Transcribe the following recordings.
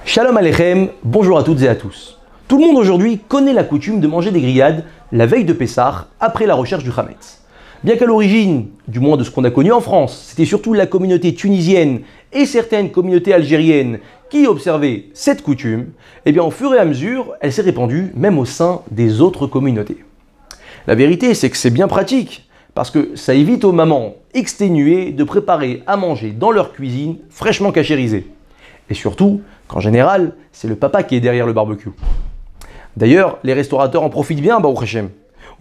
Shalom Aleichem, bonjour à toutes et à tous. Tout le monde aujourd'hui connaît la coutume de manger des grillades la veille de Pessah, après la recherche du Hametz. Bien qu'à l'origine, du moins de ce qu'on a connu en France, c'était surtout la communauté tunisienne et certaines communautés algériennes qui observaient cette coutume, et bien au fur et à mesure, elle s'est répandue même au sein des autres communautés. La vérité, c'est que c'est bien pratique, parce que ça évite aux mamans exténuées de préparer à manger dans leur cuisine fraîchement cachérisée. Et surtout, qu'en général, c'est le papa qui est derrière le barbecue. D'ailleurs, les restaurateurs en profitent bien, Baruch Hashem.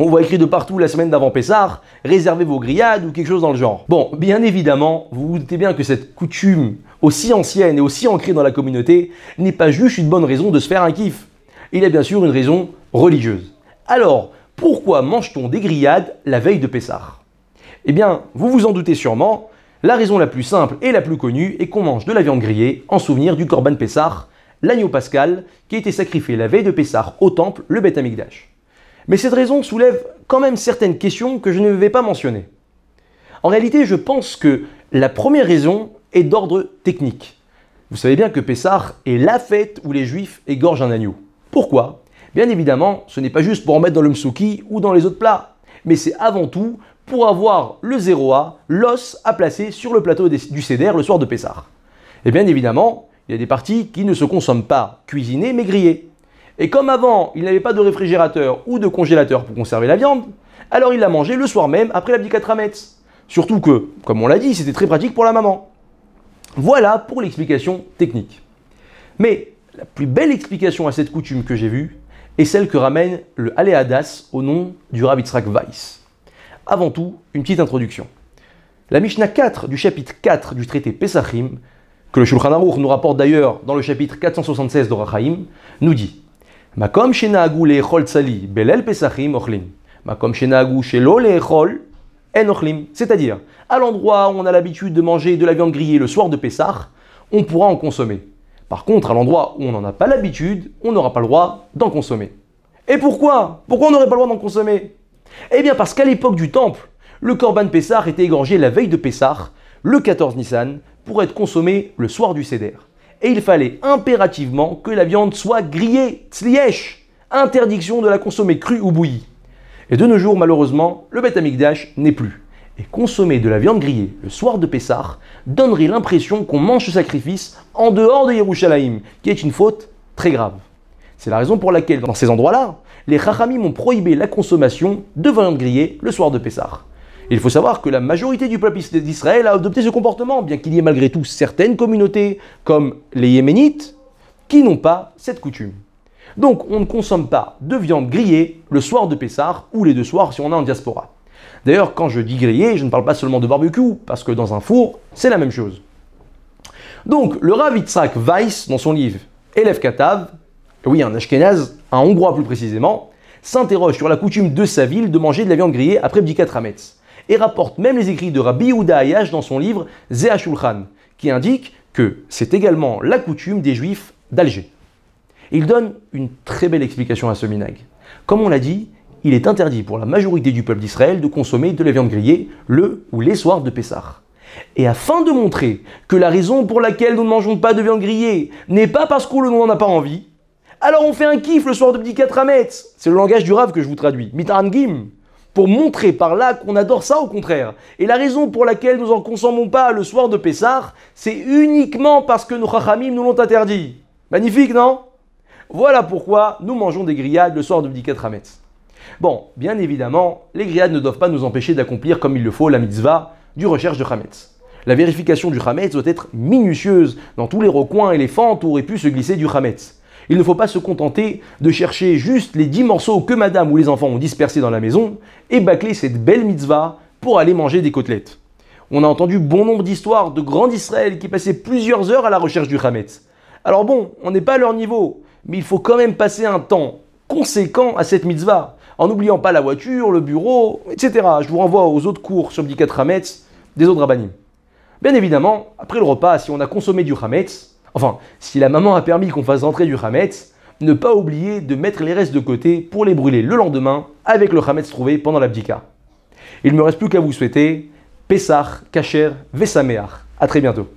On voit écrit de partout la semaine d'avant Pessah, réservez vos grillades ou quelque chose dans le genre. Bon, bien évidemment, vous vous doutez bien que cette coutume aussi ancienne et aussi ancrée dans la communauté n'est pas juste une bonne raison de se faire un kiff. Il y a bien sûr une raison religieuse. Alors, pourquoi mange-t-on des grillades la veille de Pessah? Eh bien, vous vous en doutez sûrement, la raison la plus simple et la plus connue est qu'on mange de la viande grillée en souvenir du Korban Pessah, l'agneau pascal qui a été sacrifié la veille de Pessah au temple, le Beth Amikdash. Mais cette raison soulève quand même certaines questions que je ne vais pas mentionner. En réalité, je pense que la première raison est d'ordre technique. Vous savez bien que Pessah est la fête où les Juifs égorgent un agneau. Pourquoi? Bien évidemment, ce n'est pas juste pour en mettre dans le msouki ou dans les autres plats, mais c'est avant tout pour avoir le 0A, l'os à placer sur le plateau du Seder le soir de Pessah. Et bien évidemment, il y a des parties qui ne se consomment pas cuisinées mais grillées. Et comme avant, il n'avait pas de réfrigérateur ou de congélateur pour conserver la viande, alors il l'a mangé le soir même après l'abdikat Hametz. Surtout que, comme on l'a dit, c'était très pratique pour la maman. Voilà pour l'explication technique. Mais la plus belle explication à cette coutume que j'ai vue est celle que ramène le Alé Hadas au nom du Rav Yitzhak Weiss. Avant tout, une petite introduction. La Mishnah 4 du chapitre 4 du traité Pesachim, que le Shulchan Aruch nous rapporte d'ailleurs dans le chapitre 476 d'Orach Chaim, nous dit Makom shenahagu le'echol tzali belel Pesachim ochlim. Makom shenahagu shelo le'echol en ochlim. C'est-à-dire, à l'endroit où on a l'habitude de manger de la viande grillée le soir de Pessah, on pourra en consommer. Par contre, à l'endroit où on n'en a pas l'habitude, on n'aura pas le droit d'en consommer. Et pourquoi? Pourquoi on n'aurait pas le droit d'en consommer? Eh bien parce qu'à l'époque du temple, le Korban Pessah était égorgé la veille de Pessah, le 14 Nissan, pour être consommé le soir du Seder. Et il fallait impérativement que la viande soit grillée, tzliesh, interdiction de la consommer crue ou bouillie. Et de nos jours, malheureusement, le Beth Amikdash n'est plus. Et consommer de la viande grillée le soir de Pessah donnerait l'impression qu'on mange ce sacrifice en dehors de Yerushalayim, qui est une faute très grave. C'est la raison pour laquelle, dans ces endroits-là, les Chachamim ont prohibé la consommation de viande grillée le soir de Pessah. Il faut savoir que la majorité du peuple d'Israël a adopté ce comportement, bien qu'il y ait malgré tout certaines communautés, comme les Yéménites, qui n'ont pas cette coutume. Donc on ne consomme pas de viande grillée le soir de Pessah, ou les deux soirs si on est en diaspora. D'ailleurs, quand je dis grillé, je ne parle pas seulement de barbecue, parce que dans un four, c'est la même chose. Donc le Rav Yitzhak Weiss, dans son livre Elef Katav, oui, un Ashkenaz, un Hongrois plus précisément, s'interroge sur la coutume de sa ville de manger de la viande grillée après Bdikat Hametz, et rapporte même les écrits de Rabbi Yehuda Ayash dans son livre Zeh HaShulchan, qui indique que c'est également la coutume des Juifs d'Alger. Il donne une très belle explication à ce minhag. Comme on l'a dit, il est interdit pour la majorité du peuple d'Israël de consommer de la viande grillée le ou les soirs de Pessah. Et afin de montrer que la raison pour laquelle nous ne mangeons pas de viande grillée n'est pas parce qu'on n'en a pas envie, alors on fait un kiff le soir de Bdikat Hametz. C'est le langage du Rav que je vous traduis. Mitarangim. Pour montrer par là qu'on adore ça au contraire. Et la raison pour laquelle nous n'en consommons pas le soir de Pessah, c'est uniquement parce que nos Chachamim nous l'ont interdit. Magnifique, non? Voilà pourquoi nous mangeons des grillades le soir de Bdikat Hametz. Bon, bien évidemment, les grillades ne doivent pas nous empêcher d'accomplir comme il le faut la mitzvah du recherche de Hametz. La vérification du Hametz doit être minutieuse dans tous les recoins et les fentes où aurait pu se glisser du Hametz. Il ne faut pas se contenter de chercher juste les 10 morceaux que madame ou les enfants ont dispersés dans la maison et bâcler cette belle mitzvah pour aller manger des côtelettes. On a entendu bon nombre d'histoires de grands d'Israël qui passaient plusieurs heures à la recherche du Hametz. Alors bon, on n'est pas à leur niveau, mais il faut quand même passer un temps conséquent à cette mitzvah, en n'oubliant pas la voiture, le bureau, etc. Je vous renvoie aux autres cours sur Bdikat Hametz des autres rabbanim. Bien évidemment, après le repas, si on a consommé du Hametz, enfin, si la maman a permis qu'on fasse rentrer du Hametz, ne pas oublier de mettre les restes de côté pour les brûler le lendemain avec le Hametz trouvé pendant l'abdika. Il ne me reste plus qu'à vous souhaiter Pessah, Kasher, Vesameach. À très bientôt.